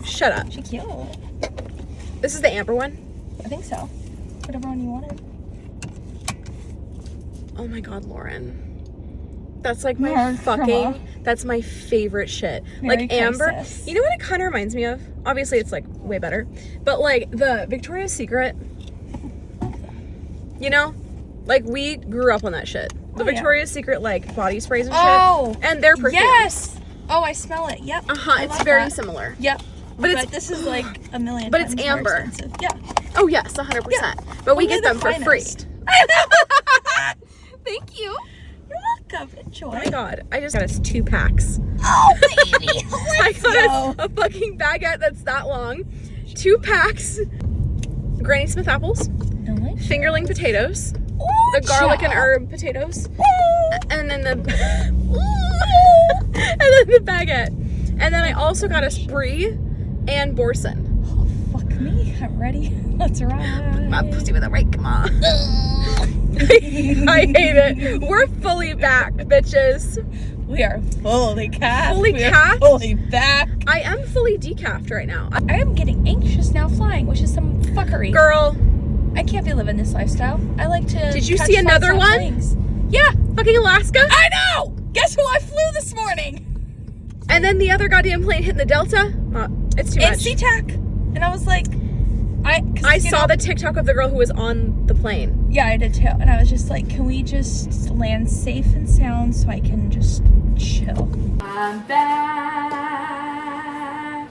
Shut up. She's cute. This is the amber one? I think so. Whatever one you wanted. Oh my God, Lauren. That's like More my trauma. that's my favorite shit. Very Like Amber, crisis. you know what it kind of reminds me of? Obviously it's like way better, but like the Victoria's Secret, you know, like we grew up on that shit. The Victoria's Secret like body sprays and shit, and their perfume. Yes. Oh, I smell it. Yep. I It's love very that. similar. Yep. But This is like a million. But times it's more amber. expensive. Yeah. Oh yes, 100%. But we Only get the them for free. finest. Thank you. You're welcome. Enjoy. Oh my god, I just got us 2 packs. Oh baby. I got us a fucking baguette that's that long, 2 packs, Granny Smith apples, Delicious. fingerling potatoes, Ooh, the garlic and child. herb potatoes, Ooh. and then the and then the baguette. And then I also got us brie and boursin. Oh, fuck me. I'm ready. Let's ride. My pussy with a right, come on. I hate it. We're fully back, bitches. We are fully capped. Fully We are capped? fully back. I am fully decaffed right now. I am getting anxious now flying, which is some fuckery. Girl, I can't be living this lifestyle. I like to. Did you catch see another flights on one? planes. Yeah. fucking Alaska. I know. Guess who I flew this morning? And then the other goddamn plane hit the Delta. It's too much. SeaTac. And I was like, I saw the TikTok of the girl who was on the plane. Yeah, I did too. And I was just like, can we just land safe and sound so I can just chill? I'm back.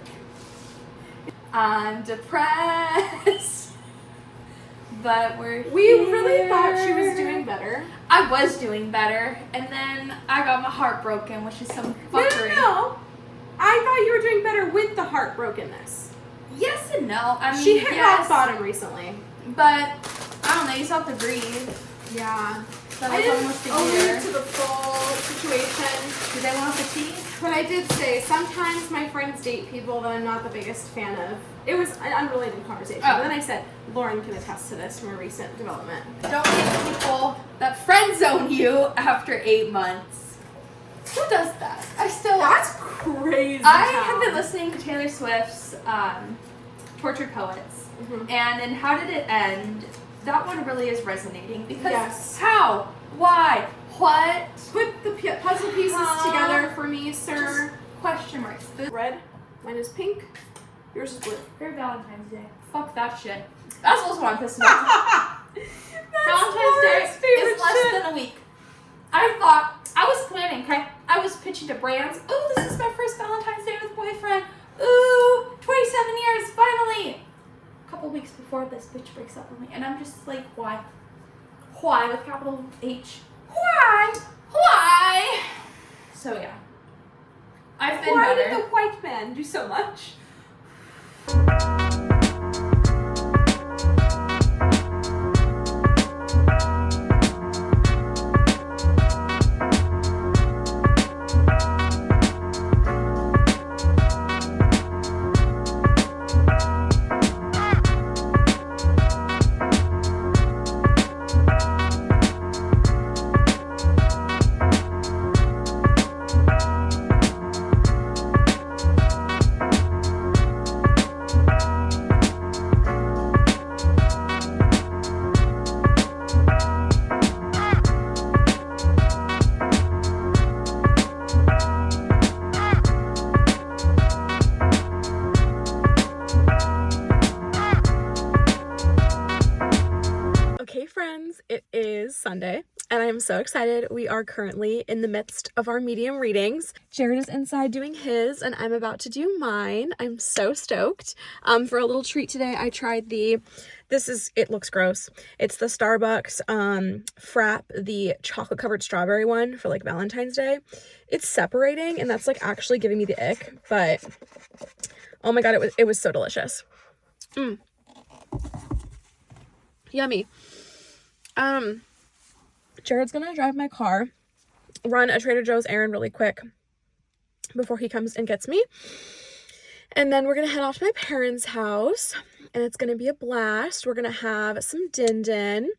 I'm depressed. But we really thought she was doing better. I was doing better, and then I got my heart broken, which is some fuckery. No. I thought you were doing better with the heartbrokenness. Yes and no. I mean, She hit yes, rock bottom recently. but I don't know. You still have to breathe. Yeah. That I was didn't almost a own year. to the full situation. Did they want the tea? But I did say sometimes my friends date people that I'm not the biggest fan of. It was an unrelated conversation. Oh. But then I said, Lauren can attest to this from a recent development. Don't get people that friend zone you after 8 months. Who does that? That's crazy. I have been listening to Taylor Swift's Tortured Poets, and in How Did It End? That one really is resonating because Yes. how? Why? What? Put the puzzle pieces together for me, sir. Just question marks. Red. Mine is pink. Yours is blue. For Valentine's Day. Fuck that shit. That's also what I'm pissed about. Valentine's Day is less than a week. I was planning, okay? I was pitching to brands. Ooh, this is my first Valentine's Day with boyfriend. Ooh, 27 years, finally. A couple weeks before this bitch breaks up with me. And I'm just like, why? Why with capital H? Why? Why? So yeah. I've been better. Why did the white man do so much? Okay, friends, it is Sunday, and I'm so excited. We are currently in the midst of our medium readings. Jared is inside doing his, and I'm about to do mine. I'm so stoked. For a little treat today, I tried it looks gross. It's the Starbucks Frap, the chocolate-covered strawberry one for like Valentine's Day. It's separating, and that's like actually giving me the ick, but oh my god, it was so delicious. Yummy. Jared's gonna drive my car, run a Trader Joe's errand really quick before he comes and gets me. And then we're gonna head off to my parents' house, and it's gonna be a blast. We're gonna have some din-din.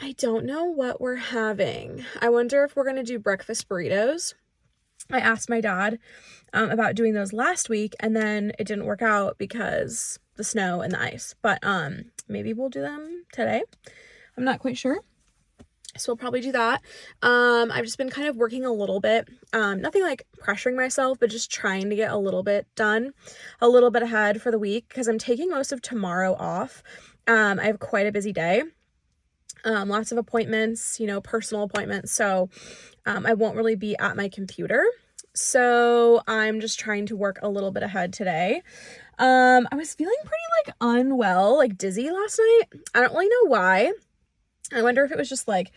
I don't know what we're having. I wonder if we're gonna do breakfast burritos. I asked my dad about doing those last week, and then it didn't work out because the snow and the ice. But maybe we'll do them today. I'm not quite sure. So I'll probably do that. I've just been kind of working a little bit, nothing like pressuring myself, but just trying to get a little bit done, a little bit ahead for the week, because I'm taking most of tomorrow off. I have quite a busy day, lots of appointments, you know, personal appointments. So I won't really be at my computer. So I'm just trying to work a little bit ahead today. I was feeling pretty like unwell, like dizzy last night. I don't really know why. I wonder if it was just like,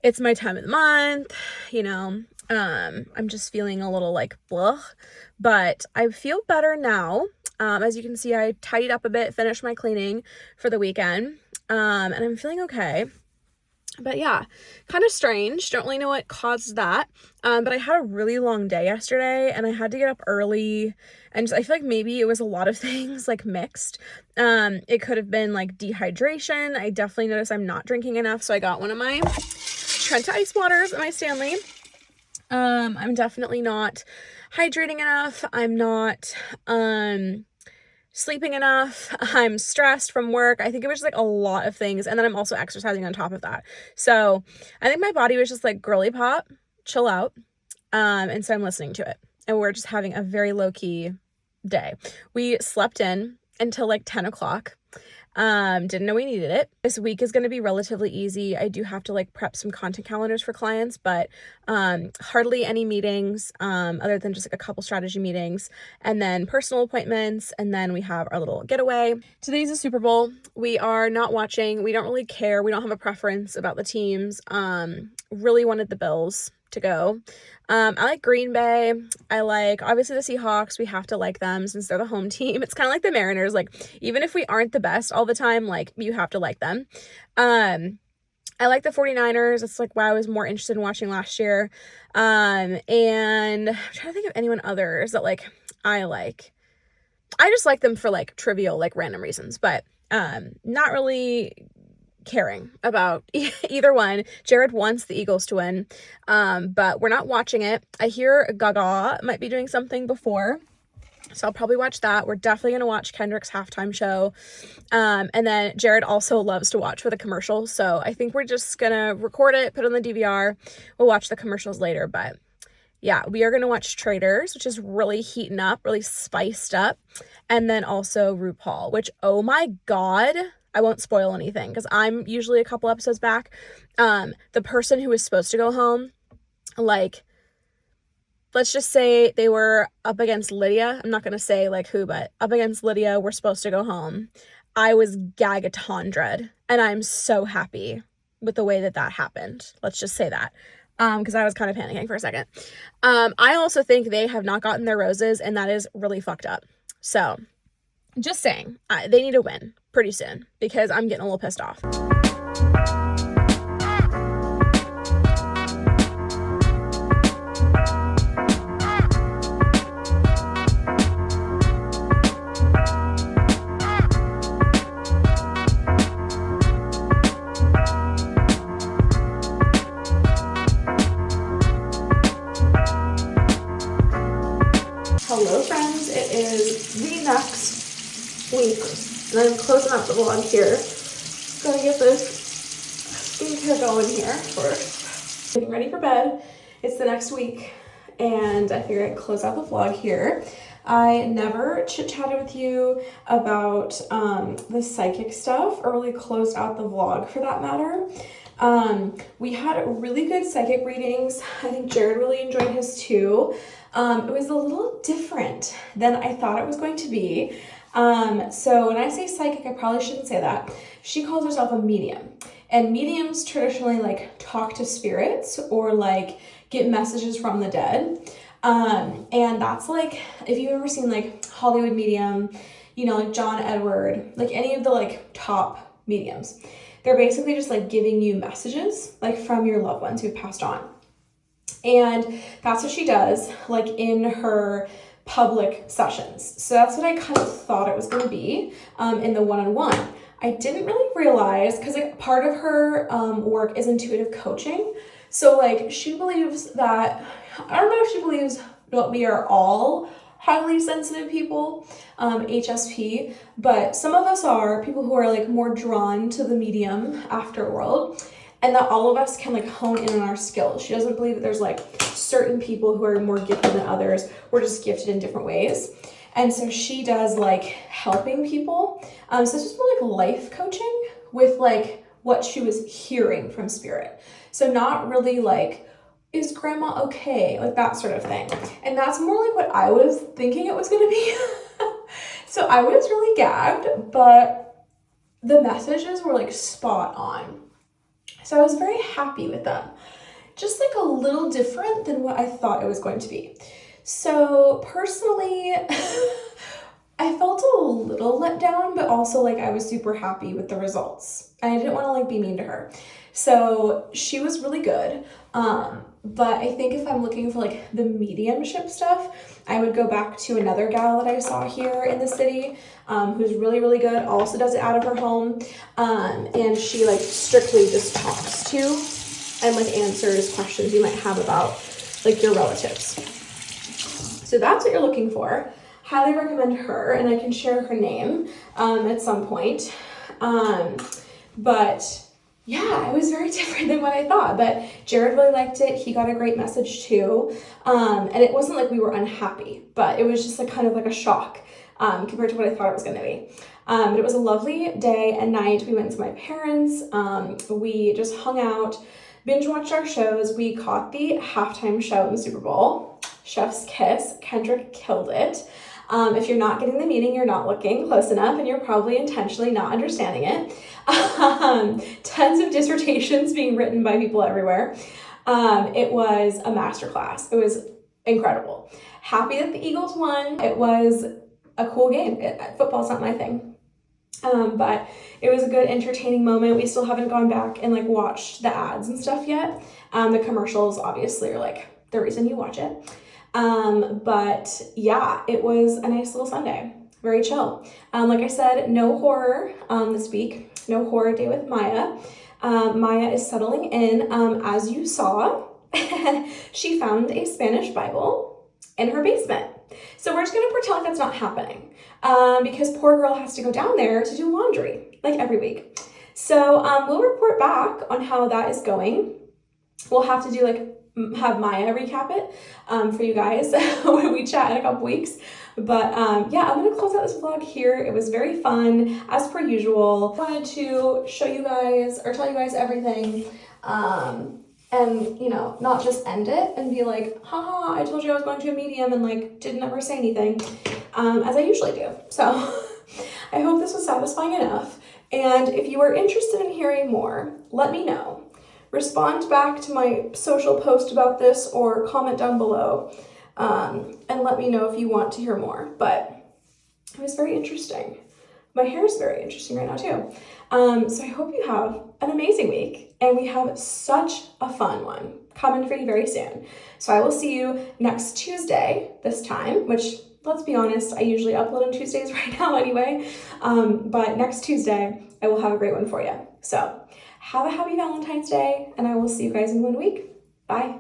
it's my time of the month, you know, I'm just feeling a little like blah, but I feel better now. As you can see, I tidied up a bit, finished my cleaning for the weekend, and I'm feeling okay. But yeah, kind of strange. Don't really know what caused that. But I had a really long day yesterday and I had to get up early, and I feel like maybe it was a lot of things like mixed. It could have been like dehydration. I definitely noticed I'm not drinking enough. So I got one of my Trenta ice waters at my Stanley. I'm definitely not hydrating enough. I'm not, sleeping enough. I'm stressed from work. I think it was just like a lot of things. And then I'm also exercising on top of that. So I think my body was just like, girly pop, chill out. And so I'm listening to it. And we're just having a very low key day. We slept in until like 10 o'clock. Didn't know we needed it. This week is going to be relatively easy. I do have to like prep some content calendars for clients, but hardly any meetings, other than just like a couple strategy meetings, and then personal appointments, and then we have our little getaway. Today's a Super Bowl. We are not watching. We don't really care. We don't have a preference about the teams. Really wanted the Bills to go. I like Green Bay. I like, obviously, the Seahawks. We have to like them since they're the home team. It's kind of like the Mariners. Like, even if we aren't the best all the time, like, you have to like them. I like the 49ers. It's like why I was more interested in watching last year. And I'm trying to think of anyone others that like I like. I just like them for like trivial, like random reasons, but not really caring about either one. Jared wants the Eagles to win, but we're not watching it. I hear Gaga might be doing something before, so I'll probably watch that. We're definitely going to watch Kendrick's halftime show, and then Jared also loves to watch for the commercials, so I think we're just going to record it, put it on the DVR. We'll watch the commercials later, but yeah, we are going to watch Traders, which is really heating up, really spiced up, and then also RuPaul, which, oh my God, I won't spoil anything because I'm usually a couple episodes back. The person who was supposed to go home, like, let's just say they were up against Lydia. I'm not going to say like who, but up against Lydia, we're supposed to go home. I was gagatondred, and I'm so happy with the way that that happened. Let's just say that. Because I was kind of panicking for a second. I also think they have not gotten their roses, and that is really fucked up. So, just saying, they need to win pretty soon because I'm getting a little pissed off. Hello friends, it is the next week and I'm closing up the vlog here. Gotta get this skincare going here first. Getting ready for bed. It's the next week and I figured I'd close out the vlog here. I never chit-chatted with you about the psychic stuff or really closed out the vlog for that matter. We had really good psychic readings. I think Jared really enjoyed his too. It was a little different than I thought it was going to be. So when I say psychic, I probably shouldn't say that. She calls herself a medium, and mediums traditionally like talk to spirits or like get messages from the dead. And that's like, if you've ever seen like Hollywood Medium, you know, like John Edward, like any of the like top mediums, they're basically just like giving you messages like from your loved ones who've passed on. And that's what she does like in her public sessions. So that's what I kind of thought it was going to be in the one-on-one. I didn't really realize, because like part of her work is intuitive coaching. So like she believes that, I don't know if she believes that we are all highly sensitive people, HSP, but some of us are people who are like more drawn to the medium afterworld. and that all of us can like hone in on our skills. She doesn't believe that there's like certain people who are more gifted than others. We're just gifted in different ways. And so she does like helping people. So this was more like life coaching with like what she was hearing from spirit. So not really like, is grandma okay? Like that sort of thing. And that's more like what I was thinking it was going to be. So I was really gagged, but the messages were like spot on. So I was very happy with them. Just like a little different than what I thought it was going to be. So personally, I felt a little let down, but also like I was super happy with the results. And I didn't want to like be mean to her. So she was really good. But I think if I'm looking for like the mediumship stuff, I would go back to another gal that I saw here in the city, who's really, really good, also does it out of her home. And she like strictly just talks to and like answers questions you might have about like your relatives. So that's what you're looking for. Highly recommend her, and I can share her name at some point. But yeah, it was very different than what I thought, but Jared really liked it. He got a great message too. And it wasn't like we were unhappy, but it was just like kind of like a shock compared to what I thought it was going to be. But it was a lovely day and night. We went to my parents. We just hung out, binge watched our shows. We caught the halftime show in the Super Bowl, Chef's Kiss. Kendrick killed it. If you're not getting the meaning, you're not looking close enough, and you're probably intentionally not understanding it. Tons of dissertations being written by people everywhere. It was a masterclass. It was incredible. Happy that the Eagles won. It was a cool game. Football's not my thing. But it was a good entertaining moment. We still haven't gone back and like watched the ads and stuff yet. The commercials obviously are like the reason you watch it. But yeah, it was a nice little Sunday. Very chill. Like I said, no horror this week. No horror day with Maiya. Maiya is settling in. As you saw, she found a Spanish Bible in her basement. So we're just going to pretend like that's not happening. Because poor girl has to go down there to do laundry, like every week. So we'll report back on how that is going. We'll have to do like have Maiya recap it for you guys when we chat in a couple weeks. But yeah, I'm gonna close out this vlog here. It was very fun, as per usual. Wanted to show you guys or tell you guys everything, and you know, not just end it and be like, haha, I told you I was going to a medium and like didn't ever say anything, as I usually do. So I hope this was satisfying enough. And if you are interested in hearing more, let me know. Respond back to my social post about this or comment down below, and let me know if you want to hear more. But it was very interesting. My hair is very interesting right now too. So I hope you have an amazing week, and we have such a fun one coming for you very soon. So I will see you next Tuesday this time, which, let's be honest, I usually upload on Tuesdays right now anyway. But next Tuesday, I will have a great one for you. So have a happy Valentine's Day, and I will see you guys in 1 week. Bye.